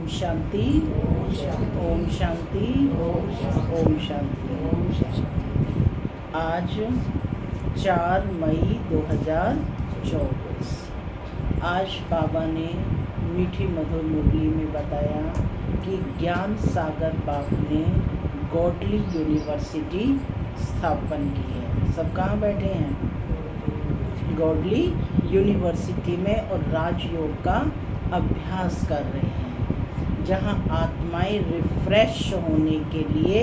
ओम शांति, ओम शांति, ओम शांति। आज 4 मई 2024। आज बाबा ने मीठी मधुर मुरली में बताया कि ज्ञान सागर बाप ने गॉडली यूनिवर्सिटी स्थापन की है। सब कहाँ बैठे हैं? गॉडली यूनिवर्सिटी में, और राजयोग का अभ्यास कर रहे हैं, जहाँ आत्माएं रिफ्रेश होने के लिए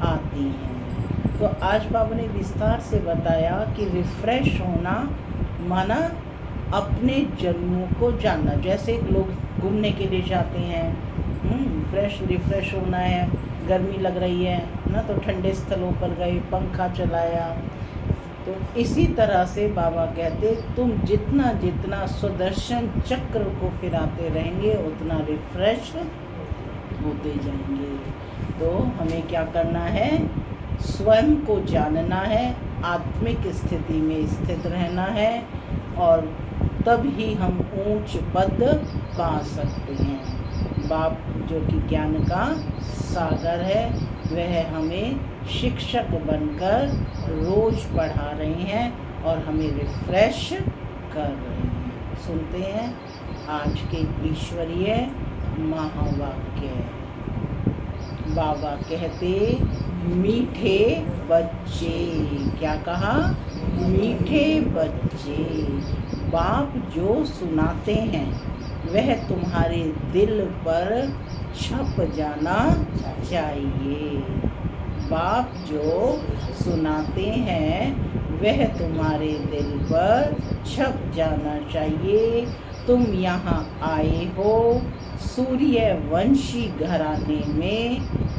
आती हैं। तो आज बाबा ने विस्तार से बताया कि रिफ्रेश होना माना अपने जन्मों को जानना। जैसे लोग घूमने के लिए जाते हैं, रिफ्रेश होना है, गर्मी लग रही है ना, तो ठंडे स्थलों पर गए, पंखा चलाया। तो इसी तरह से बाबा कहते तुम जितना जितना सुदर्शन चक्र को फिराते रहेंगे उतना रिफ्रेश होते जाएंगे। तो हमें क्या करना है? स्वयं को जानना है, आत्मिक स्थिति में स्थित रहना है, और तब ही हम ऊंच पद पा सकते हैं। बाप जो कि ज्ञान का सागर है, वह हमें शिक्षक बनकर रोज पढ़ा रहे हैं और हमें रिफ्रेश कर रहे हैं। सुनते हैं आज के ईश्वरीय महावाक्य। बाबा कहते, मीठे बच्चे, क्या कहा? मीठे बच्चे, बाप जो सुनाते हैं वह तुम्हारे दिल पर छप जाना चाहिए। बाप जो सुनाते हैं वह तुम्हारे दिल पर छप जाना चाहिए। तुम यहाँ आए हो सूर्यवंशी घराने में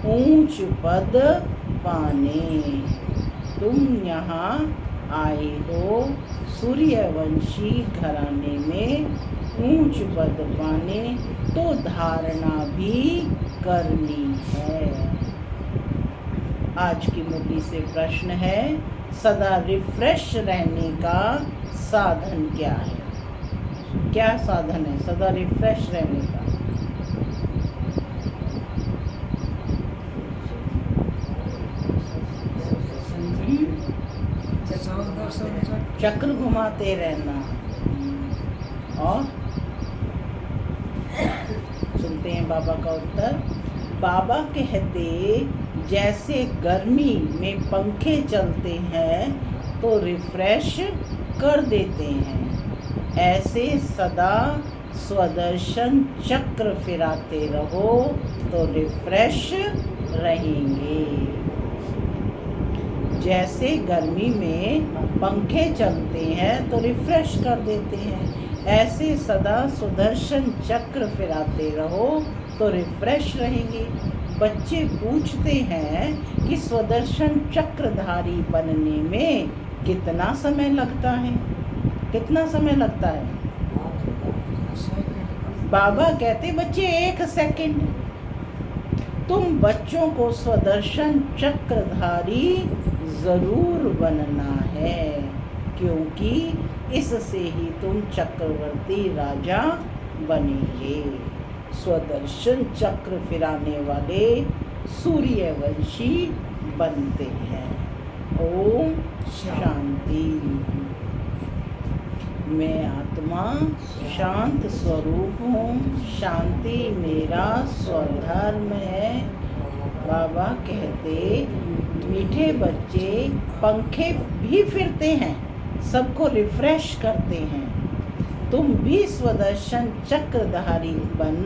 ऊंच पद पाने। तुम यहाँ आए हो सूर्यवंशी घराने में ऊंच पद पाने, तो धारणा भी करनी है। आज की मुरली से प्रश्न है, सदा रिफ्रेश रहने का साधन क्या है? क्या साधन है सदा रिफ्रेश रहने का? चक्र घुमाते रहना। और सुनते हैं बाबा का उत्तर। बाबा कहते, जैसे गर्मी में पंखे चलते हैं तो रिफ्रेश कर देते हैं, ऐसे सदा स्वदर्शन चक्र फिराते रहो तो रिफ्रेश रहेंगे। जैसे गर्मी में पंखे चलते हैं तो रिफ्रेश कर देते हैं, ऐसे सदा सुदर्शन चक्र फिराते रहो तो रिफ्रेश रहेंगे। बच्चे पूछते हैं कि स्वदर्शन चक्रधारी बनने में कितना समय लगता है? कितना समय लगता है? बाबा कहते, बच्चे 1 सेकंड। तुम बच्चों को स्वदर्शन चक्रधारी जरूर बनना है, क्योंकि इससे ही तुम चक्रवर्ती राजा बनेंगे। स्वदर्शन चक्र फिराने वाले सूर्यवंशी बनते हैं। ओम शांति। मैं आत्मा शांत स्वरूप हूँ, शांति मेरा स्वधर्म है। बाबा कहते, मीठे बच्चे पंखे भी फिरते हैं, सबको रिफ्रेश करते हैं। तुम भी स्वदर्शन चक्रधारी बन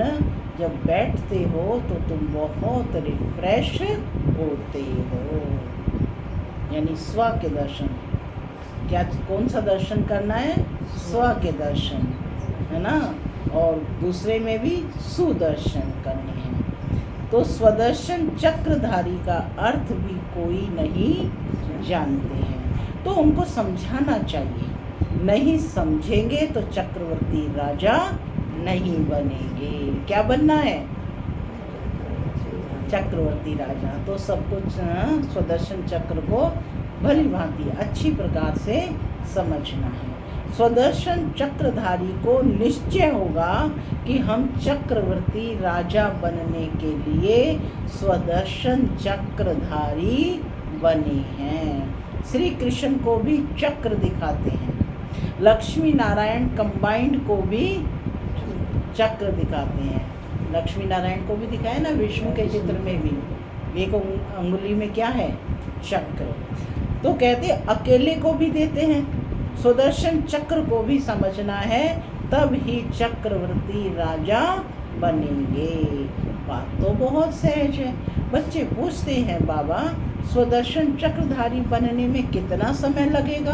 जब बैठते हो तो तुम बहुत रिफ्रेश होते हो। यानी स्व के दर्शन। क्या कौन सा दर्शन करना है? स्व के दर्शन, है ना, और दूसरे में भी सुदर्शन करने हैं। तो स्वदर्शन चक्रधारी का अर्थ भी कोई नहीं जानते हैं, तो उनको समझाना चाहिए। नहीं समझेंगे तो चक्रवर्ती राजा नहीं बनेंगे। क्या बनना है? चक्रवर्ती राजा। तो सब कुछ स्वदर्शन चक्र को भली भांति अच्छी प्रकार से समझना है। स्वदर्शन चक्रधारी को निश्चय होगा कि हम चक्रवर्ती राजा बनने के लिए स्वदर्शन चक्रधारी बने हैं। श्री कृष्ण को भी चक्र दिखाते हैं, लक्ष्मी नारायण कंबाइंड को भी चक्र दिखाते हैं। लक्ष्मी नारायण को भी दिखाया ना विष्णु के चित्र में भी, एक अंगुली में क्या है, चक्र। तो कहते अकेले को भी देते हैं, सुदर्शन चक्र को भी समझना है, तब ही चक्रवर्ती राजा बनेंगे। बात तो बहुत सहज है। बच्चे पूछते हैं बाबा सुदर्शन चक्रधारी बनने में कितना समय लगेगा,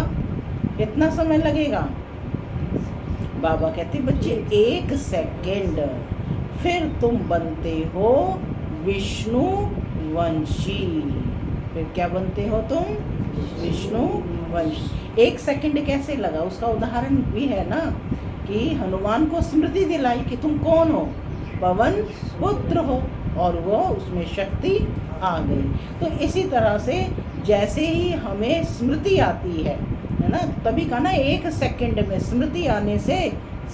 कितना समय लगेगा? बाबा कहते बच्चे 1 सेकेंड, फिर तुम बनते हो विष्णु वंशी। फिर क्या बनते हो तुम? विष्णु वंशी। 1 सेकेंड कैसे लगा, उसका उदाहरण भी है ना कि हनुमान को स्मृति दिलाई कि तुम कौन हो, पवन पुत्र हो, और वो उसमें शक्ति आ गई। तो इसी तरह से जैसे ही हमें स्मृति आती है ना, तभी कहा ना 1 सेकेंड में स्मृति आने से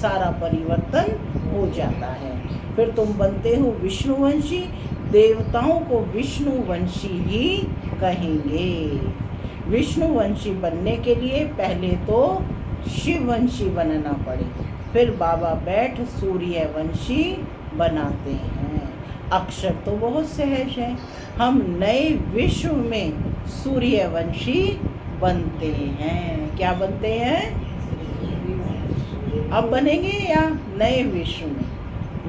सारा परिवर्तन हो जाता है। फिर तुम बनते हो विष्णुवंशी। देवताओं को विष्णुवंशी ही कहेंगे। विष्णुवंशी बनने के लिए पहले तो शिववंशी बनना पड़े, फिर बाबा बैठ सूर्यवंशी बनाते हैं। अक्षर तो बहुत सहज है, हम नए विश्व में सूर्यवंशी बनते हैं। क्या बनते हैं? अब बनेंगे या नए विश्व में,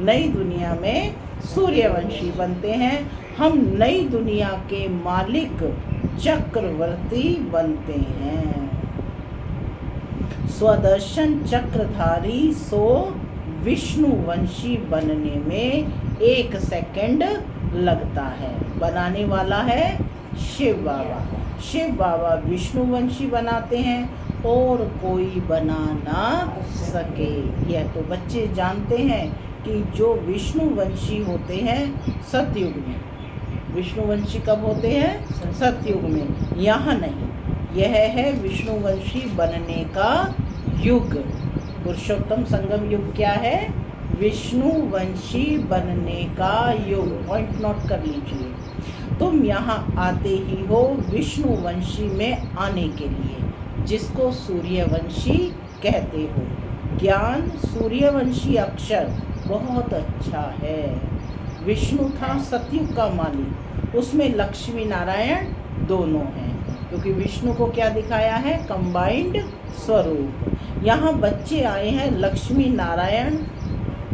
नई दुनिया में सूर्यवंशी बनते हैं। हम नई दुनिया के मालिक चक्रवर्ती बनते हैं। स्वदर्शन चक्रधारी सो विष्णुवंशी बनने में 1 सेकेंड लगता है। बनाने वाला है शिव बाबा। शिव बाबा विष्णुवंशी बनाते हैं और कोई बना ना सके। यह तो बच्चे जानते हैं कि जो विष्णुवंशी होते हैं सतयुग में। विष्णुवंशी कब होते हैं? सतयुग में। यहाँ नहीं, यह है विष्णुवंशी बनने का युग। पुरुषोत्तम संगम युग क्या है? विष्णुवंशी बनने का युग। पॉइंट नोट कर लीजिए। तुम यहाँ आते ही हो विष्णुवंशी में आने के लिए, जिसको सूर्यवंशी कहते हो। ज्ञान सूर्यवंशी अक्षर बहुत अच्छा है। विष्णु था सतयुग का मालिक, उसमें लक्ष्मी नारायण दोनों हैं, क्योंकि विष्णु को क्या दिखाया है? कंबाइंड स्वरूप। यहाँ बच्चे आए हैं लक्ष्मी नारायण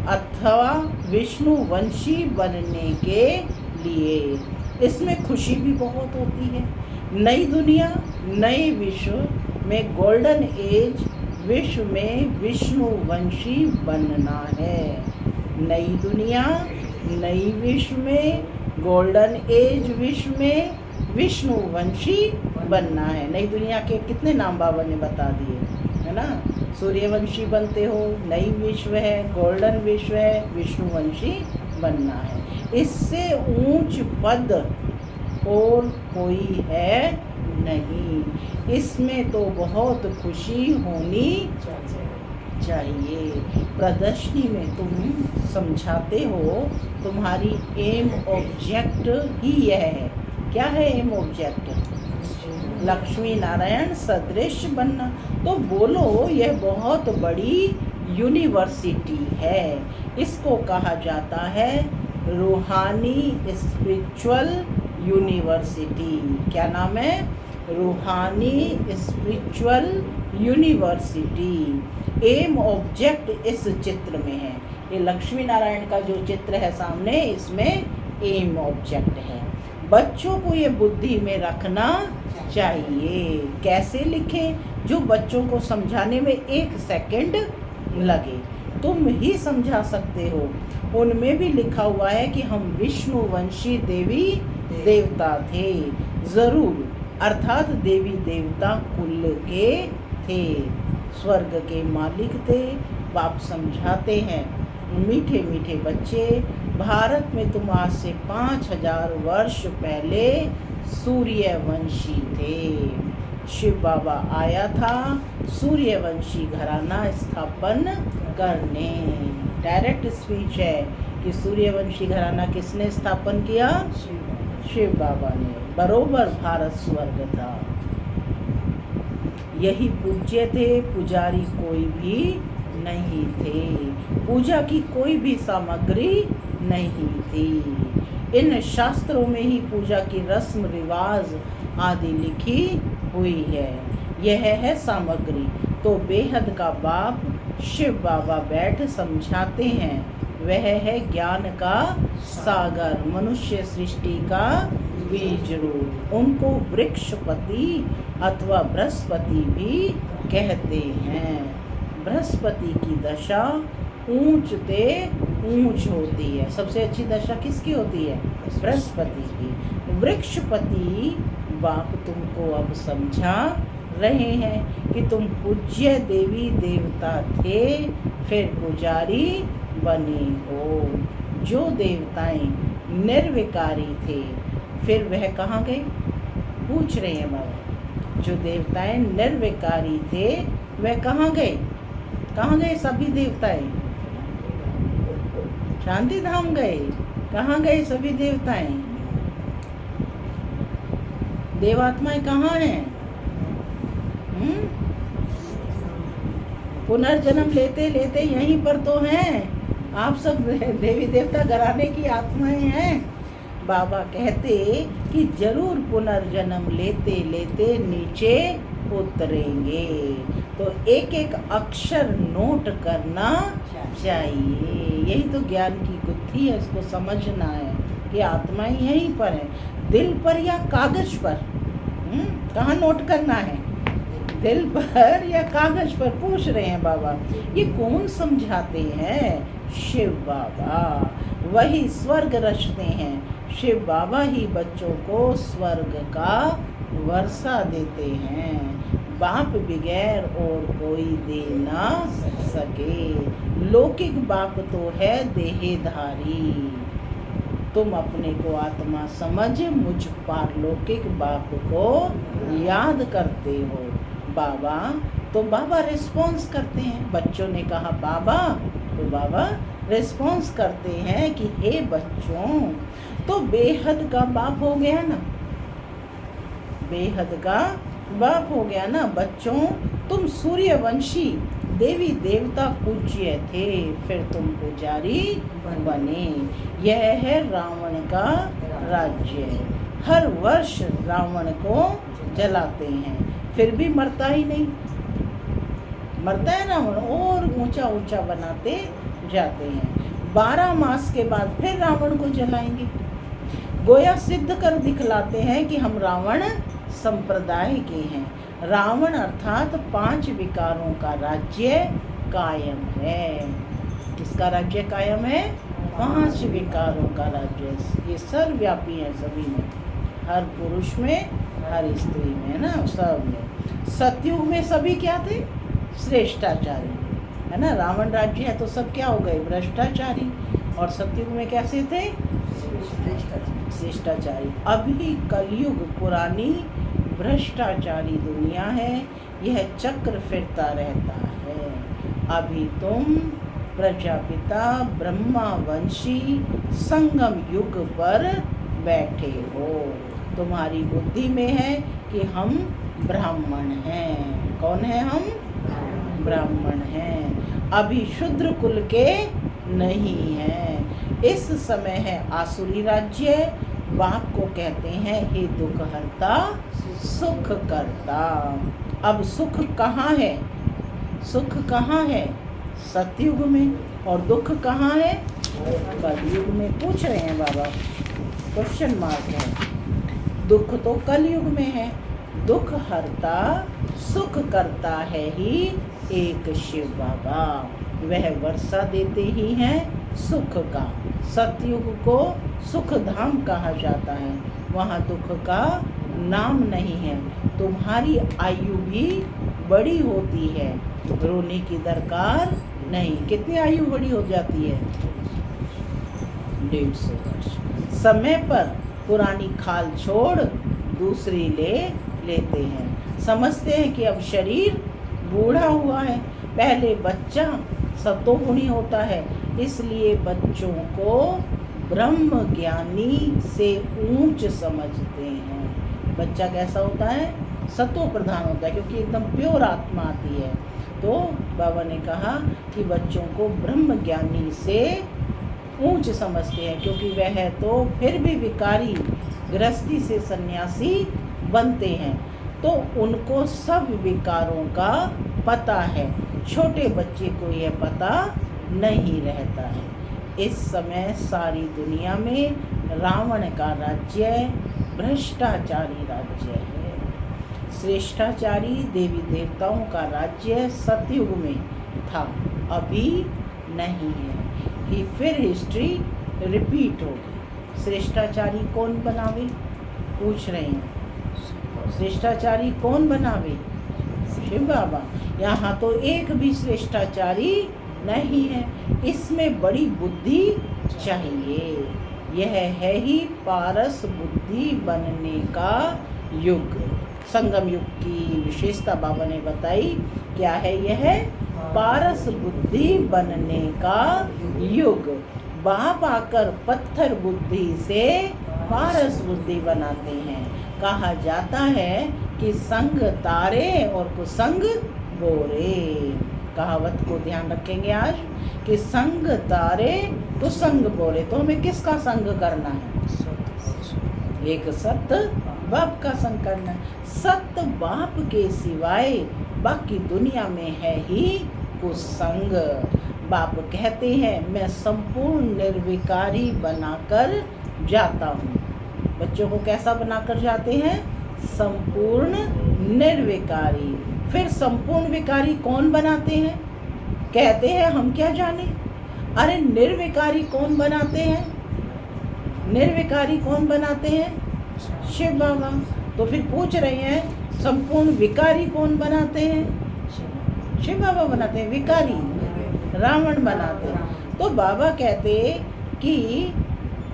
अथवा विष्णुवंशी बनने के लिए। इसमें खुशी भी बहुत होती है। नई दुनिया, नए विश्व में गोल्डन एज विश्व में विष्णुवंशी बनना है। नई दुनिया, नई विश्व में गोल्डन एज विश्व में विष्णुवंशी बनना है। नई दुनिया के कितने नाम बाबा ने बता दिए, है ना? सूर्यवंशी बनते हो, नई विश्व है, गोल्डन विश्व है, विष्णुवंशी बनना है। इससे ऊंच पद और कोई है नहीं। इसमें तो बहुत खुशी होनी चाहिए। प्रदर्शनी में तुम समझाते हो, तुम्हारी एम ऑब्जेक्ट ही यह है। क्या है एम ऑब्जेक्ट? लक्ष्मी नारायण सदृश बनना। तो बोलो यह बहुत बड़ी यूनिवर्सिटी है। इसको कहा जाता है रूहानी स्पिरिचुअल यूनिवर्सिटी। क्या नाम है? रूहानी स्पिरिचुअल यूनिवर्सिटी। एम ऑब्जेक्ट इस चित्र में है। ये लक्ष्मी नारायण का जो चित्र है सामने, इसमें एम ऑब्जेक्ट है। बच्चों को ये बुद्धि में रखना चाहिए। कैसे लिखें? जो बच्चों को समझाने में 1 सेकेंड लगे, तुम ही समझा सकते हो। उनमें भी लिखा हुआ है कि हम विष्णुवंशी देवी देवता थे, जरूर, अर्थात देवी देवता कुल के थे, स्वर्ग के मालिक थे। बाप समझाते हैं, मीठे मीठे बच्चे, भारत में तुम आज से 5000 वर्ष पहले सूर्यवंशी थे। शिव बाबा आया था सूर्यवंशी घराना स्थापन करने। डायरेक्ट स्पीच है कि सूर्यवंशी घराना किसने स्थापन किया? शिव बाबा ने। बरोबर भारत स्वर्ग था। यही पूज्य थे, पुजारी कोई भी नहीं थे, पूजा की कोई भी सामग्री नहीं थी। इन शास्त्रों में ही पूजा की रस्म रिवाज आदि लिखी हुई है। यह है सामग्री। तो बेहद का बाप शिव बाबा बैठ समझाते हैं। वह है ज्ञान का सागर, मनुष्य सृष्टि का बीज रूप। उनको वृक्षपति अथवा बृहस्पति भी कहते हैं। बृहस्पति की दशा ऊंच ते ऊंच होती है। सबसे अच्छी दशा किसकी होती है? बृहस्पति की। वृक्षपति बाप तुमको अब समझा रहे हैं कि तुम पूज्य देवी देवता थे, फिर पुजारी बने हो। जो देवताएं निर्विकारी थे, फिर वह कहाँ गए? पूछ रहे हैं बाबा। जो देवताएं निर्विकारी थे वह कहाँ गए? कहाँ गए सभी देवताएं? शांति धाम गए। कहाँ गए सभी देवताएं? देवात्माएं कहाँ हैं? पुनर्जन्म लेते लेते यहीं पर तो हैं। आप सब देवी देवता घराने की आत्माएं हैं। बाबा कहते कि जरूर पुनर्जन्म लेते लेते नीचे उतरेंगे। तो एक एक अक्षर नोट करना चाहिए। यही तो ज्ञान की गुत्थी है। इसको समझना है कि आत्माएं यहीं पर है, दिल पर या कागज पर। कहाँ नोट करना है? दिल पर या कागज पर? पूछ रहे हैं बाबा। ये कौन समझाते हैं? शिव बाबा। वही स्वर्ग रचते हैं। शिव बाबा ही बच्चों को स्वर्ग का वर्षा देते हैं। बाप बगैर और कोई दे ना सके। लौकिक बाप तो है देहधारी। तुम अपने को आत्मा समझ मुझ पारलौकिक बाप को याद करते हो। बाबा तो बाबा रिस्पॉन्स करते हैं। बच्चों ने कहा बाबा, तो बाबा रिस्पॉन्स करते हैं कि हे बच्चों, तो बेहद का बाप हो गया ना, बेहद का बाप हो गया ना। बच्चों तुम सूर्यवंशी देवी देवता पूज्य थे, फिर तुम पुजारी बने। यह है रावण का राज्य। हर वर्ष रावण को जलाते हैं, फिर भी मरता ही नहीं। मरता है रावण, और ऊंचा ऊंचा बनाते जाते हैं। 12 मास के बाद फिर रावण को जलाएंगे। गोया सिद्ध कर दिखलाते हैं कि हम रावण संप्रदाय के हैं। रावण अर्थात 5 विकारों का राज्य कायम है। किसका राज्य कायम है? 5 विकारों का राज्य। ये सर्वव्यापी है सभी में, हर पुरुष में, हर स्त्री में, ना, सब में। सतयुग में सभी क्या थे? श्रेष्ठाचारी, है ना। रावण राज्य है तो सब क्या हो गए? भ्रष्टाचारी। और सतयुग में कैसे थे? श्रेष्ठाचारी। अभी कलयुग पुरानी भ्रष्टाचारी दुनिया है। यह चक्र फिरता रहता है। अभी तुम प्रजापिता ब्रह्मावंशी संगम युग पर बैठे हो। तुम्हारी बुद्धि में है कि हम ब्राह्मण हैं। कौन है हम? ब्राह्मण हैं। अभी शूद्र कुल के नहीं हैं। इस समय है आसुरी राज्य। बाप को कहते हैं हे दुख हरता सुख करता। अब सुख कहाँ है? सुख कहाँ है? सतयुग में। और दुख कहाँ है? कलयुग में। पूछ रहे हैं बाबा, क्वेश्चन मार्क है। दुख तो कलयुग में है। दुख हरता सुख करता है ही एक शिव बाबा। वह वर्षा देते ही हैं सुख का। सतयुग को सुख धाम कहा जाता है। वहाँ दुख का नाम नहीं है। तुम्हारी आयु भी बड़ी होती है, रोने की दरकार नहीं। कितनी आयु बड़ी हो जाती है? 150 वर्ष। समय पर पुरानी खाल छोड़ दूसरी ले लेते हैं। समझते हैं कि अब शरीर बूढ़ा हुआ है। पहले बच्चा सतोगुणी होता है, इसलिए बच्चों को ब्रह्म ज्ञानी से ऊंच समझते हैं। बच्चा कैसा होता है? सतो प्रधान होता है, क्योंकि एकदम प्योर आत्मा आती है। तो बाबा ने कहा कि बच्चों को ब्रह्म ज्ञानी से ऊंच समझते हैं, क्योंकि वह तो फिर भी विकारी गृहस्थी से सन्यासी बनते हैं, तो उनको सब विकारों का पता है। छोटे बच्चे को यह पता नहीं रहता है। इस समय सारी दुनिया में रावण का राज्य भ्रष्टाचारी राज्य है। श्रेष्ठाचारी देवी देवताओं का राज्य सतयुग में था, अभी नहीं है। फिर हिस्ट्री रिपीट होगी। श्रेष्ठाचारी कौन बनावे? पूछ रहे हैं, श्रेष्ठाचारी कौन बनावे? शिव बाबा। यहाँ तो एक भी श्रेष्ठाचारी नहीं है। इसमें बड़ी बुद्धि चाहिए। यह है ही पारस बुद्धि बनने का युग। संगम युग की विशेषता बाबा ने बताई। क्या है यह? पारस बुद्धि बनने का युग। बाप आकर पत्थर बुद्धि से पारस बुद्धि बनाते हैं। कहा जाता है कि संग तारे और कुसंग बोरे। कहावत को ध्यान रखेंगे आज कि संग तारे कुसंग बोरे। तो हमें किसका संग करना है? एक सत्य बाप का संग करना है। सत्य बाप के सिवाय बाकी दुनिया में है ही कुसंग। बाप कहते हैं मैं संपूर्ण निर्विकारी बनाकर जाता हूँ। बच्चों को कैसा बनाकर जाते हैं? संपूर्ण निर्विकारी। फिर संपूर्ण विकारी कौन बनाते हैं? कहते हैं हम क्या जाने। अरे निर्विकारी कौन बनाते हैं? निर्विकारी कौन बनाते हैं? शिव बाबा। तो फिर पूछ रहे हैं संपूर्ण विकारी कौन बनाते हैं? शिव बाबा बनाते हैं। विकारी रावण बनाते हैं। तो बाबा कहते कि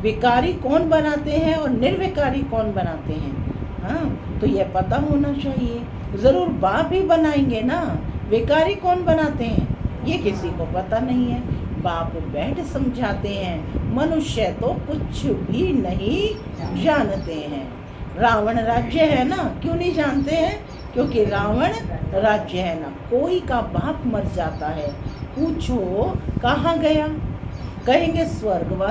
विकारी कौन बनाते हैं और निर्विकारी कौन बनाते हैं। हाँ, तो यह पता होना चाहिए। ज़रूर बाप ही बनाएंगे ना। विकारी कौन बनाते हैं ये किसी को पता नहीं है। बाप बैठ समझाते हैं। मनुष्य तो कुछ भी नहीं जानते हैं। रावण राज्य है ना, क्यों नहीं जानते हैं? क्योंकि रावण राज्य है ना। कोई का बाप मर जाता है, पूछो कहाँ गया? कहेंगे स्वर्गवास